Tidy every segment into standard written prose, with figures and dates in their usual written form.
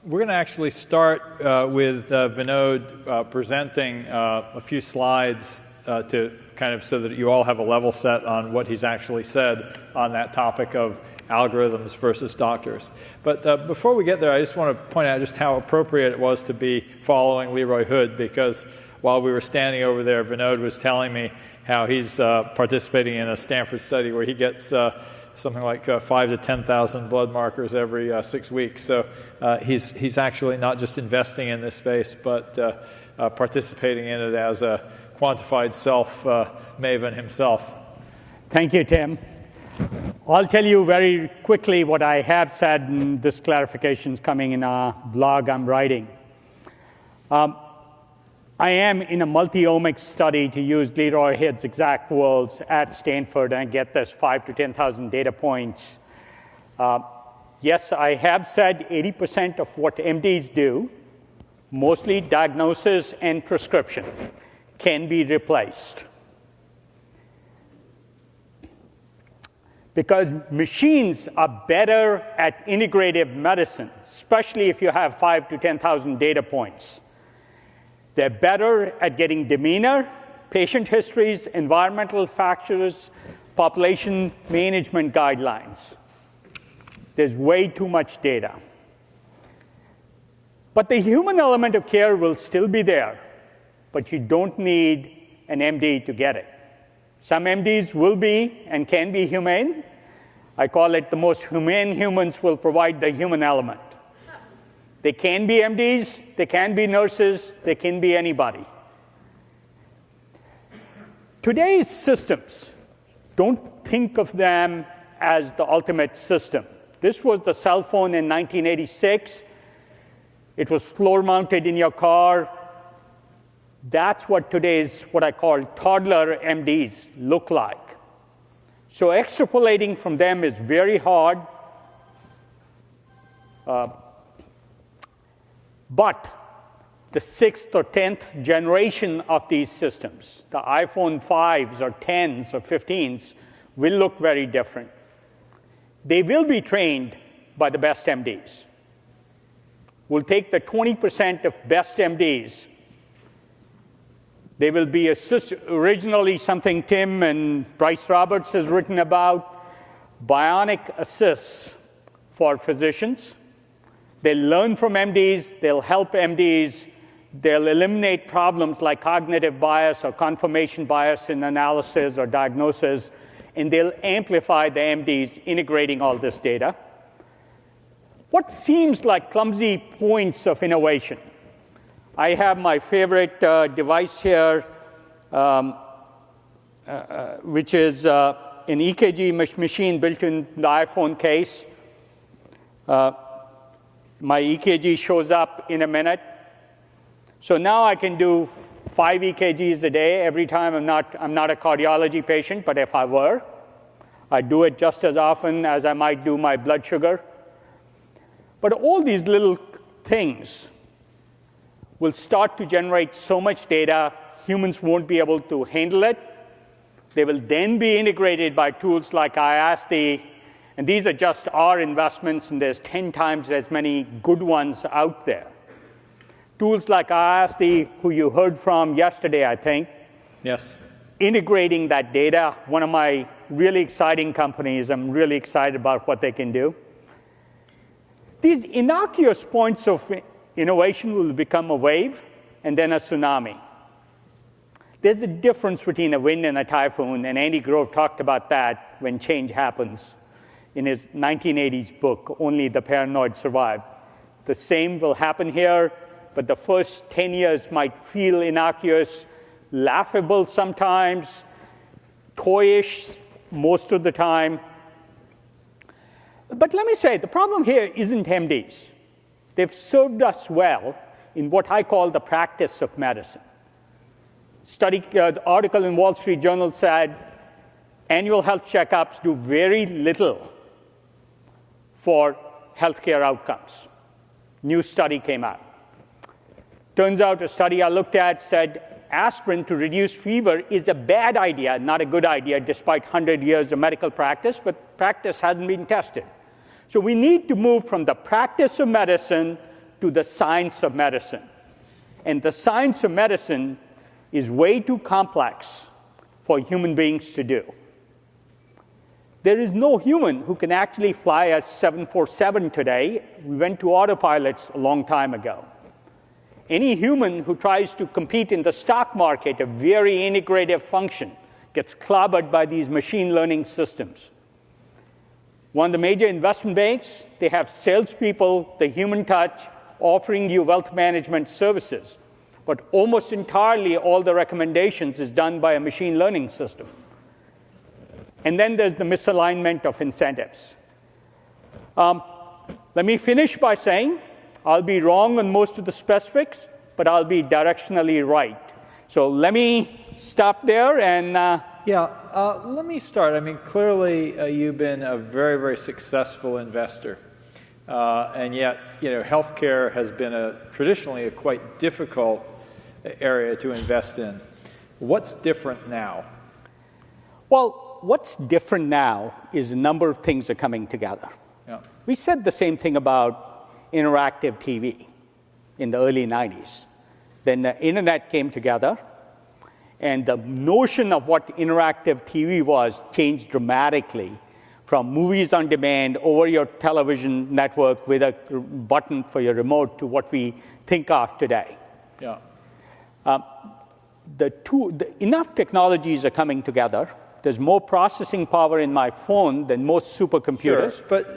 We're going to actually start with Vinod presenting a few slides to kind of so that you all have a level set on what he's actually said on that topic of algorithms versus doctors. But before we get there, I just want to point out just how appropriate it was to be following Leroy Hood, because while we were standing over there, Vinod was telling me how he's participating in a Stanford study where he gets something like 5,000 to 10,000 blood markers every 6 weeks. So he's actually not just investing in this space, but participating in it as a quantified self maven himself. Thank you, Tim. I'll tell you very quickly what I have said, and this clarification is coming in a blog I'm writing. I am in a multi-omics study, to use Leroy Hood's exact words, at Stanford, and get this 5,000 to 10,000 data points. Yes, I have said 80% of what MDs do, mostly diagnosis and prescription, can be replaced. Because machines are better at integrative medicine, especially if you have 5,000 to 10,000 data points. They're better at getting demeanor, patient histories, environmental factors, population management guidelines. There's way too much data. But the human element of care will still be there, but you don't need an MD to get it. Some MDs will be and can be humane. I call it the most humane humans will provide the human element. They can be MDs, they can be nurses, they can be anybody. Today's systems, don't think of them as the ultimate system. This was the cell phone in 1986. It was floor-mounted in your car. That's what today's, what I call toddler MDs look like. So extrapolating from them is very hard. But the 6th or 10th generation of these systems, the iPhone 5s or 10s or 15s, will look very different. They will be trained by the best MDs. We'll take the 20% of best MDs. They will be originally something Tim and Bryce Roberts has written about, bionic assists for physicians. They'll learn from MDs, they'll help MDs, they'll eliminate problems like cognitive bias or confirmation bias in analysis or diagnosis, and they'll amplify the MDs integrating all this data. What seems like clumsy points of innovation? I have my favorite device here, which is an EKG machine built in the iPhone case. My EKG shows up in a minute. So now I can do 5 EKGs a day every time. I'm not a cardiology patient, but if I were, I'd do it just as often as I might do my blood sugar. But all these little things will start to generate so much data, humans won't be able to handle it. They will then be integrated by tools like IASTI. And these are just our investments, and there's 10 times as many good ones out there. Tools like IASTI, who you heard from yesterday, I think. Yes. Integrating that data, one of my really exciting companies. I'm really excited about what they can do. These innocuous points of innovation will become a wave and then a tsunami. There's a difference between a wind and a typhoon, and Andy Grove talked about that when change happens in his 1980s book, Only the Paranoid Survive. The same will happen here, but the first 10 years might feel innocuous, laughable sometimes, toyish most of the time. But let me say, the problem here isn't MDs. They've served us well in what I call the practice of medicine. The article in Wall Street Journal said annual health checkups do very little for healthcare outcomes. New study came out. Turns out a study I looked at said aspirin to reduce fever is a bad idea, not a good idea, despite 100 years of medical practice, but practice hasn't been tested. So we need to move from the practice of medicine to the science of medicine. And the science of medicine is way too complex for human beings to do. There is no human who can actually fly a 747 today. We went to autopilots a long time ago. Any human who tries to compete in the stock market, a very integrative function, gets clobbered by these machine learning systems. One of the major investment banks, they have salespeople, the human touch, offering you wealth management services. But almost entirely, all the recommendations is done by a machine learning system. And then there's the misalignment of incentives. Let me finish by saying I'll be wrong on most of the specifics, but I'll be directionally right. So let me stop there and let me start. I mean, clearly you've been a very, very successful investor. And yet, healthcare has been traditionally a quite difficult area to invest in. What's different now? Well, what's different now is a number of things are coming together. Yeah. We said the same thing about interactive TV in the early 90s. Then the internet came together, and the notion of what interactive TV was changed dramatically from movies on demand over your television network with a button for your remote to what we think of today. Yeah. Enough technologies are coming together. There's more processing power in my phone than most supercomputers. Sure. But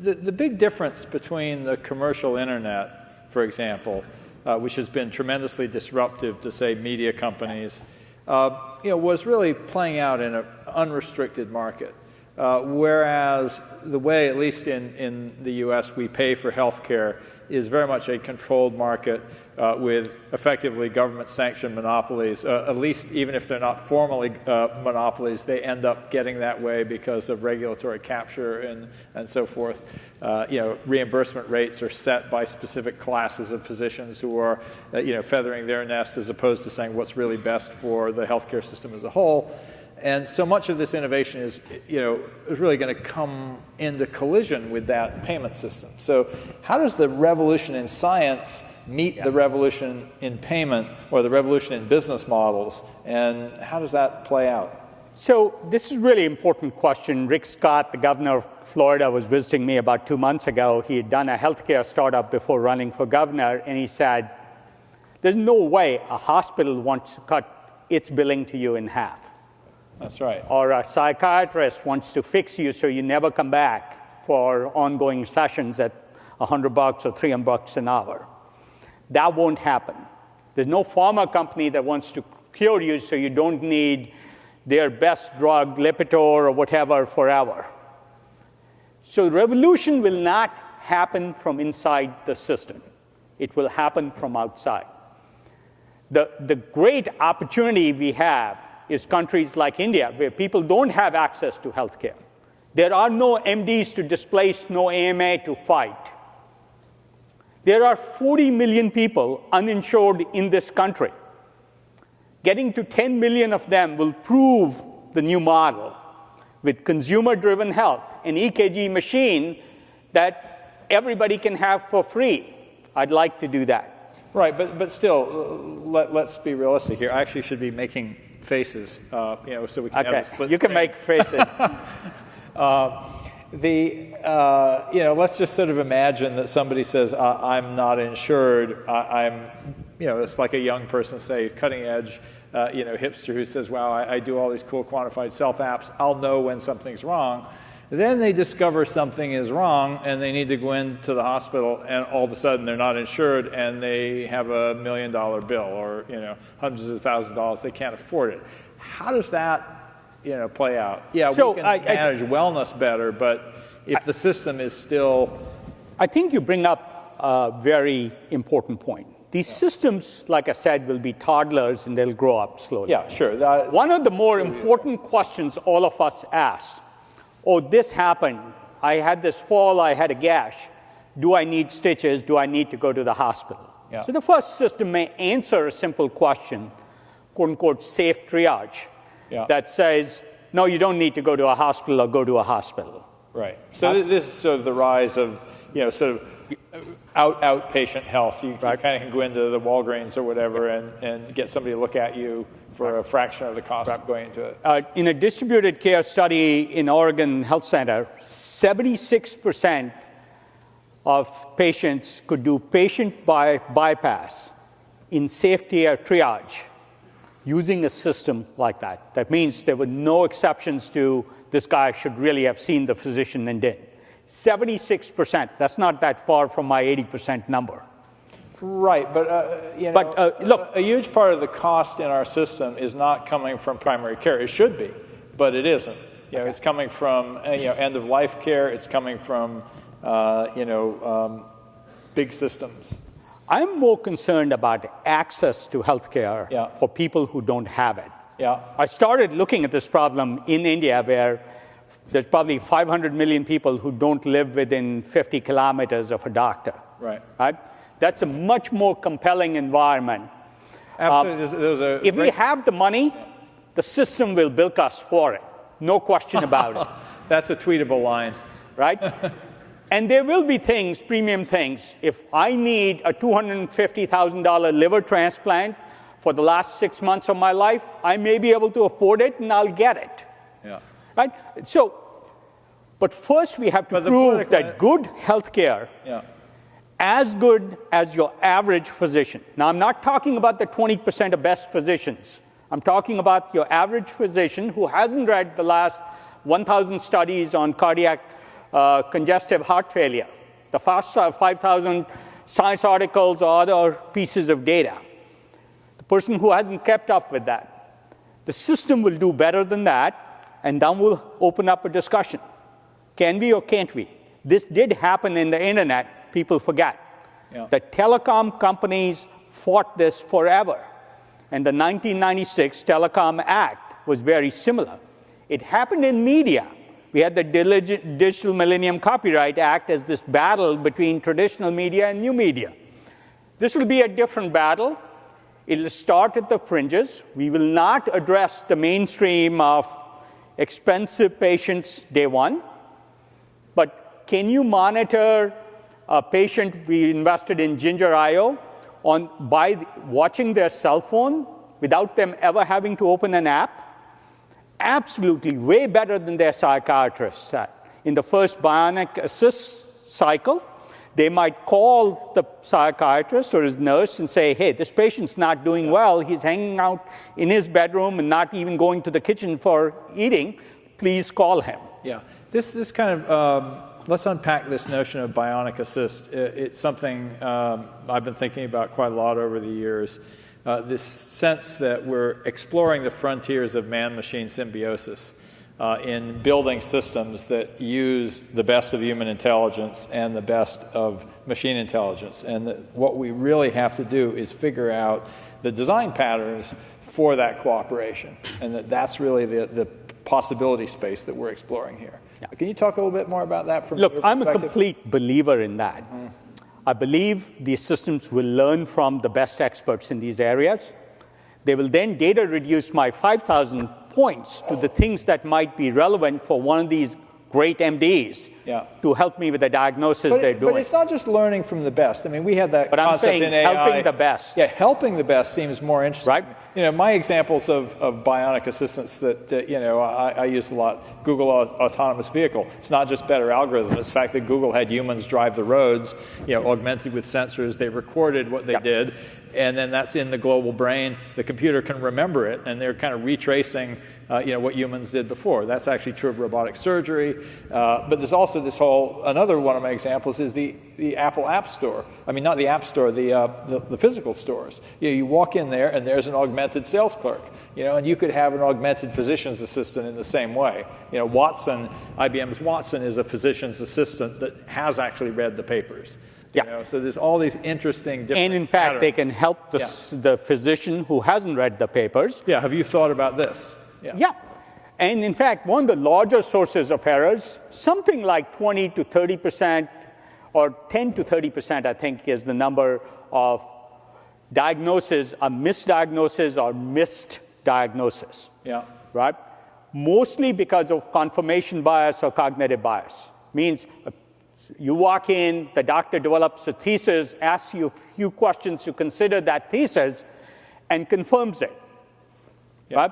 the big difference between the commercial internet, for example, which has been tremendously disruptive to, say, media companies, was really playing out in an unrestricted market. Whereas the way, at least in the US, we pay for healthcare is very much a controlled market with effectively government-sanctioned monopolies. At least even if they're not formally monopolies, they end up getting that way because of regulatory capture and so forth. Reimbursement rates are set by specific classes of physicians who are feathering their nest as opposed to saying what's really best for the healthcare system as a whole. And so much of this innovation is really going to come into collision with that payment system. So how does the revolution in science meet the revolution in payment or the revolution in business models? And how does that play out? So this is a really important question. Rick Scott, the governor of Florida, was visiting me about 2 months ago. He had done a healthcare startup before running for governor, and he said, there's no way a hospital wants to cut its billing to you in half. That's right. Or a psychiatrist wants to fix you so you never come back for ongoing sessions at $100 or $300 an hour. That won't happen. There's no pharma company that wants to cure you so you don't need their best drug, Lipitor or whatever, forever. So revolution will not happen from inside the system. It will happen from outside. The great opportunity we have is countries like India, where people don't have access to healthcare. There are no MDs to displace, no AMA to fight. There are 40 million people uninsured in this country. Getting to 10 million of them will prove the new model with consumer-driven health, an EKG machine that everybody can have for free. I'd like to do that. Right, but still, let's be realistic here. I actually should be making faces, so we can have a split you can screen. make faces. Let's just sort of imagine that somebody says, I'm not insured. It's like a young person, say, cutting edge, hipster who says, wow, I do all these cool quantified self apps. I'll know when something's wrong. Then they discover something is wrong, and they need to go into the hospital, and all of a sudden they're not insured, and they have $1 million bill, or hundreds of thousands of dollars. They can't afford it. How does that play out? Yeah, so we can manage wellness better, but if the system is still... I think you bring up a very important point. These systems, like I said, will be toddlers, and they'll grow up slowly. Yeah, sure. One of the more important questions all of us ask, this happened. I had this fall, I had a gash. Do I need stitches? Do I need to go to the hospital? Yeah. So the first system may answer a simple question, quote unquote, safe triage, that says, no, you don't need to go to a hospital or go to a hospital. Right. So this is sort of the rise of sort of outpatient health. You kind of can go into the Walgreens or whatever and get somebody to look at you for a fraction of the cost of going into it. In a distributed care study in Oregon Health Center, 76% of patients could do patient bypass in safety or triage using a system like that. That means there were no exceptions to this guy should really have seen the physician and didn't. 76%. That's not that far from my 80% number. Right, but look, a huge part of the cost in our system is not coming from primary care. It should be, but it isn't. It's coming from end-of-life care. It's coming from big systems. I'm more concerned about access to healthcare for people who don't have it. I started looking at this problem in India, where there's probably 500 million people who don't live within 50 kilometers of a doctor. Right? That's a much more compelling environment. Absolutely. If we have the money, the system will bilk us for it. No question about it. That's a tweetable line. Right? And there will be things, premium things. If I need a $250,000 liver transplant for the last 6 months of my life, I may be able to afford it, and I'll get it. Right? So, but first we have to prove that good healthcare, as good as your average physician. Now, I'm not talking about the 20% of best physicians. I'm talking about your average physician who hasn't read the last 1,000 studies on cardiac congestive heart failure, the first 5,000 science articles or other pieces of data. The person who hasn't kept up with that. The system will do better than that, and then we'll open up a discussion. Can we or can't we? This did happen in the internet. People forget. The telecom companies fought this forever. And the 1996 Telecom Act was very similar. It happened in media. We had the Digital Millennium Copyright Act as this battle between traditional media and new media. This will be a different battle. It will start at the fringes. We will not address the mainstream of expensive patients day one. But can you monitor a patient? We invested in Ginger.io by watching their cell phone without them ever having to open an app. Absolutely, way better than their psychiatrist. In the first bionic assist cycle, they might call the psychiatrist or his nurse and say, hey, this patient's not doing well. He's hanging out in his bedroom and not even going to the kitchen for eating. Please call him. This kind of, let's unpack this notion of bionic assist. It's something I've been thinking about quite a lot over the years. This sense that we're exploring the frontiers of man-machine symbiosis in building systems that use the best of human intelligence and the best of machine intelligence. And that what we really have to do is figure out the design patterns for that cooperation. And that's really the possibility space that we're exploring here. Can you talk a little bit more about that from your perspective? I'm a complete believer in that. I believe these systems will learn from the best experts in these areas. They will then data reduce my 5,000 points to the things that might be relevant for one of these great MDs to help me with the diagnosis they're doing. But it's not just learning from the best. I mean, we had that concept in AI. Helping the best. Helping the best seems more interesting. Right. My examples of bionic assistants that I use a lot, Google Autonomous Vehicle. It's not just better algorithms. It's the fact that Google had humans drive the roads, augmented with sensors. They recorded what they did, and then that's in the global brain. The computer can remember it, and they're kind of retracing what humans did before. That's actually true of robotic surgery. But there's also this whole, another one of my examples is the Apple App Store. I mean, not the App Store, the physical stores. You walk in there, and there's an augmented sales clerk. And you could have an augmented physician's assistant in the same way. Watson, IBM's Watson is a physician's assistant that has actually read the papers. So there's all these interesting different And in fact, patterns. they can help the physician who hasn't read the papers. Have you thought about this? And in fact, one of the larger sources of errors, something like 20 to 30%, or 10 to 30%, I think, is the number of diagnoses, a misdiagnosis or missed diagnosis. Right? Mostly because of confirmation bias or cognitive bias. Means You walk in, the doctor develops a thesis, asks you a few questions to consider that thesis, and confirms it. Yeah. Right?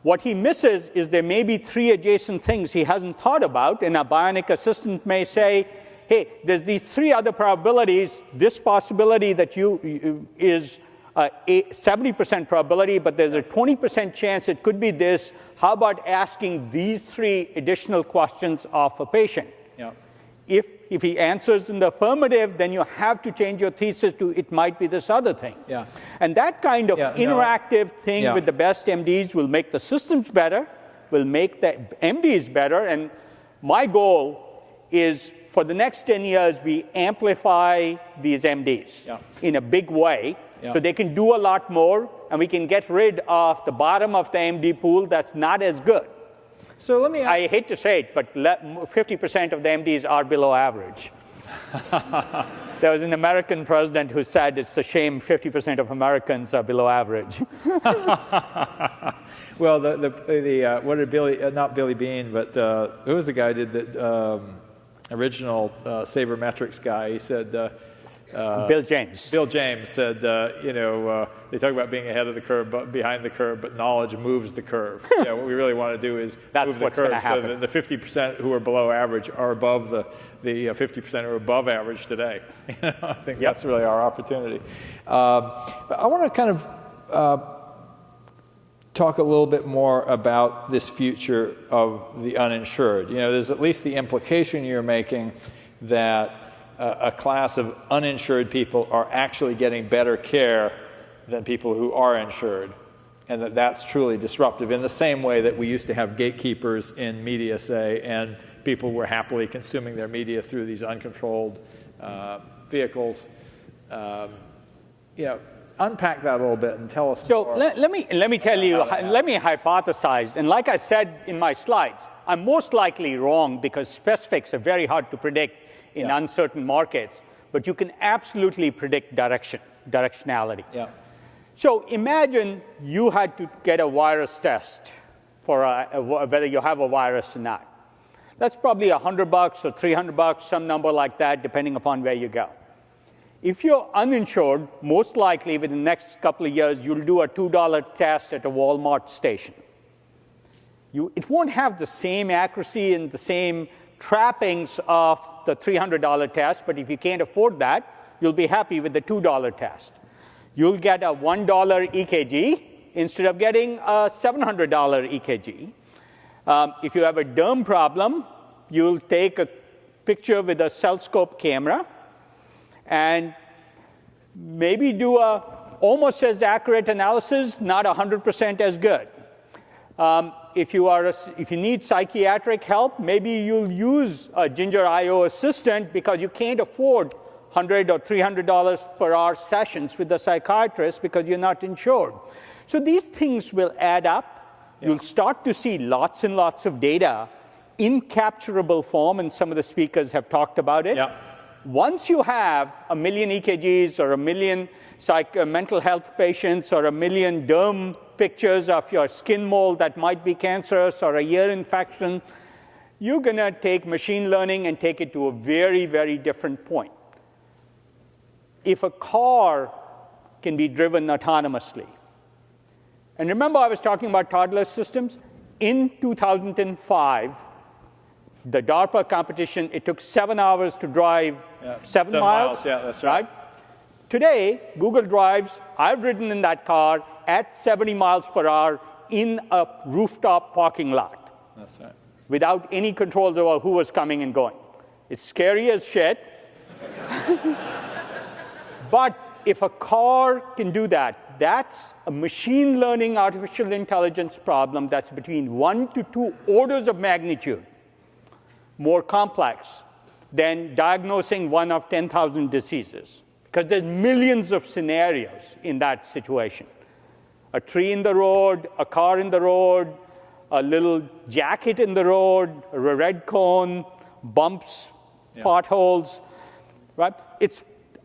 What he misses is there may be 3 adjacent things he hasn't thought about, and a bionic assistant may say, hey, there's these 3 other probabilities. This possibility that is a 70% probability, but there's a 20% chance it could be this. How about asking these 3 additional questions of a patient? Yeah. If he answers in the affirmative, then you have to change your thesis to it might be this other thing. Yeah. And that kind of interactive thing with the best MDs will make the systems better, will make the MDs better. And my goal is for the next 10 years, we amplify these MDs in a big way so they can do a lot more, and we can get rid of the bottom of the MD pool that's not as good. So let me. I hate to say it, but 50% of the MDs are below average. There was an American president who said it's a shame 50% of Americans are below average. Well, what did Billy? Not Billy Bean, but who was the guy who did the original sabermetrics guy? He said. Bill James. Bill James said, they talk about being ahead of the curve, but behind the curve, but knowledge moves the curve. What we really want to do is move the curve so that the 50% who are below average are above the 50% who are above average today. I think that's really our opportunity. But I want to kind of talk a little bit more about this future of the uninsured. There's at least the implication you're making that a class of uninsured people are actually getting better care than people who are insured, and that's truly disruptive in the same way that we used to have gatekeepers in media, say, and people were happily consuming their media through these uncontrolled vehicles. Unpack that a little bit and tell us more. let me tell you, let me hypothesize. And like I said in my slides, I'm most likely wrong because specifics are very hard to predict in uncertain markets, but you can absolutely predict directionality. Yeah. So imagine you had to get a virus test for whether you have a virus or not. That's probably $100 or $300, some number like that, depending upon where you go. If you're uninsured, most likely within the next couple of years, you'll do a $2 test at a Walmart station. It won't have the same accuracy and the same trappings of the $300 test, but if you can't afford that, you'll be happy with the $2 test. You'll get a $1 EKG instead of getting a $700 EKG. If you have a derm problem, you'll take a picture with a cell scope camera and maybe do a almost as accurate analysis, not 100% as good. If you need psychiatric help, maybe you'll use a Ginger IO assistant because you can't afford $100 or $300 per hour sessions with a psychiatrist because you're not insured. So these things will add up. You'll start to see lots and lots of data in capturable form, and some of the speakers have talked about it. Once you have 1 million EKGs or 1 million mental health patients or 1 million derm pictures of your skin mold that might be cancerous or a ear infection, you're going to take machine learning and take it to a very, very different point. If a car can be driven autonomously, and remember I was talking about toddler systems? In 2005, the DARPA competition, it took 7 hours to drive 7 miles. Yeah, that's right. Today, Google drives, I've ridden in that car at 70 miles per hour in a rooftop parking lot. That's right. Without any controls over who was coming and going. It's scary as shit. But if a car can do that, that's a machine learning artificial intelligence problem that's between 1 to 2 orders of magnitude more complex than diagnosing 1 of 10,000 diseases. Because there's millions of scenarios in that situation. A tree in the road, a car in the road, a little jacket in the road, a red cone, bumps, potholes, right? It's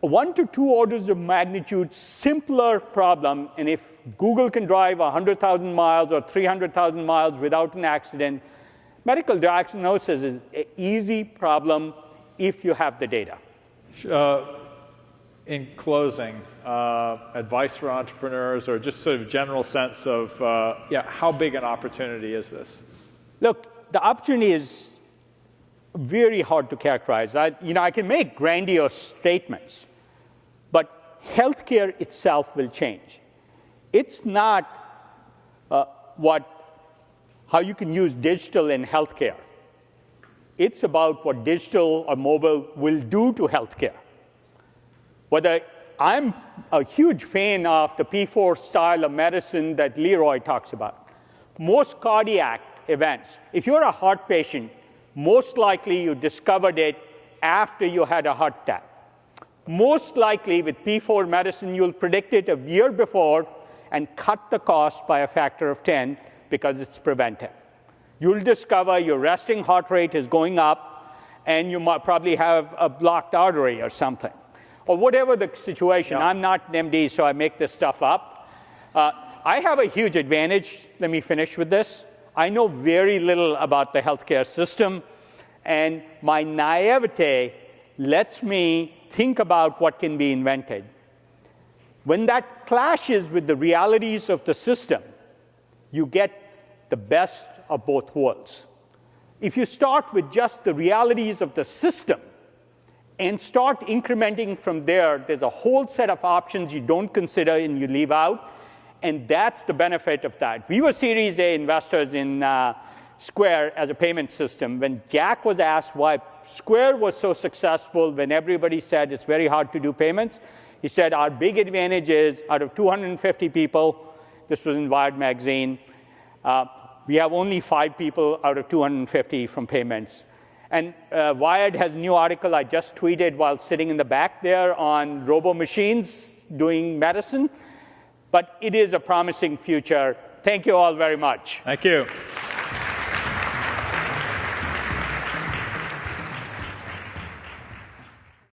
1 to 2 orders of magnitude simpler problem, and if Google can drive 100,000 miles or 300,000 miles without an accident, medical diagnosis is an easy problem, if you have the data. In closing, advice for entrepreneurs, or just sort of general sense of, how big an opportunity is this? Look, the opportunity is very hard to characterize. I can make grandiose statements, but healthcare itself will change. It's not how you can use digital in healthcare. It's about what digital or mobile will do to healthcare. Whether I'm a huge fan of the P4 style of medicine that Leroy talks about. Most cardiac events, if you're a heart patient, most likely you discovered it after you had a heart attack. Most likely with P4 medicine, you'll predict it a year before and cut the cost by a factor of 10 because it's preventive. You'll discover your resting heart rate is going up, and you might probably have a blocked artery or something. Or whatever the situation. Yeah. I'm not an MD, so I make this stuff up. I have a huge advantage. Let me finish with this. I know very little about the healthcare system, and my naivete lets me think about what can be invented. When that clashes with the realities of the system, you get the best of both worlds. If you start with just the realities of the system, and start incrementing from there, there's a whole set of options you don't consider and you leave out, and that's the benefit of that. We were Series A investors in Square as a payment system. When Jack was asked why Square was so successful when everybody said it's very hard to do payments, he said our big advantage is out of 250 people, this was in Wired magazine, we have only 5 people out of 250 from payments. And Wired has a new article I just tweeted while sitting in the back there on robo-machines doing medicine. But it is a promising future. Thank you all very much. Thank you.